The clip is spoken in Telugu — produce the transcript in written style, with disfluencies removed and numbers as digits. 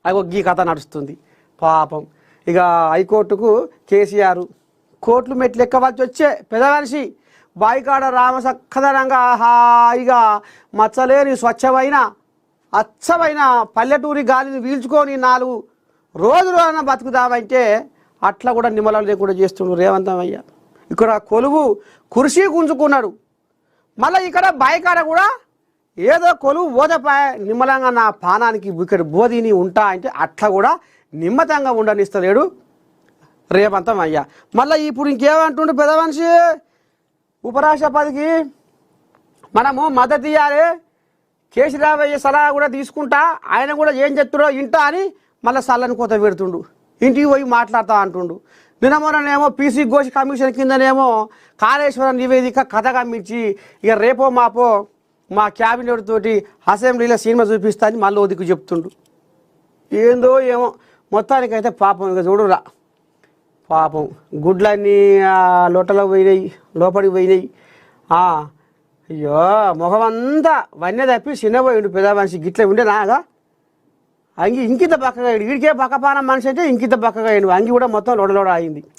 అగో గీ కథ నడుస్తుంది పాపం. ఇక హైకోర్టుకు కేసీఆర్ కోట్లు మెట్లు ఎక్కవలసి వచ్చే పెద్ద మనిషి బాయికాడ రామ సక్కదనంగా హాయిగా మచ్చలేని స్వచ్ఛమైన అచ్చమైన పల్లెటూరి గాలిని పీల్చుకొని 4 రోజులైనా బతుకుదామంటే అట్లా కూడా నిమ్మలం లేకుండా చేస్తుండ్రు రేవంతమయ్య. ఇక్కడ కొలువు కుర్చీ గుంజుకున్నాడు, మళ్ళీ ఇక్కడ బాయికాడ కూడా ఏదో కొలువు బోధపాయ నిమ్మలంగా నా పానానికి ఇక్కడ బోధిని ఉంటా అంటే అట్లా కూడా నిమ్మతంగా ఉండనిస్తలేడు రేవంతమయ్య. మళ్ళీ ఇప్పుడు ఇంకేమంటుండు పెద్ద మనిషి, ఉపరాష్ట్రపతికి మనము మద్దతు ఇవ్వాలి, కేసీరావయ్య సలహా కూడా తీసుకుంటా, ఆయన కూడా ఏం చెప్తారో ఇంటా అని మళ్ళీ సల్లని కోత పెడుతుండు, ఇంటికి పోయి మాట్లాడతా అంటుండు. నిన్న మొన్ననేమో పీసీ ఘోష్ కమిషన్ కిందనేమో కాళేశ్వరం నివేదిక కథ కమ్మించి ఇక రేపో మాపో మా క్యాబినెట్ తోటి అసెంబ్లీలో సినిమా చూపిస్తా అని మళ్ళీ ఓదికు చెప్తుండు. ఏందో ఏమో మొత్తానికైతే పాపం ఇక చూడురా పాపం గుడ్లన్నీ లొట్టలో పోయినాయి, లోపలికి పోయినాయి. అయ్యో మొహమంతా వన్య తప్పి చిన్నపోయిండు పెద్ద మనిషి. గిట్ల ఉండే నాగా అంగి ఇంకింత పక్కగా వీడికే పక్కపాన మనిషి అంటే ఇంకింత పక్కగా అంగి కూడా మొత్తం లొడలోడ అయింది.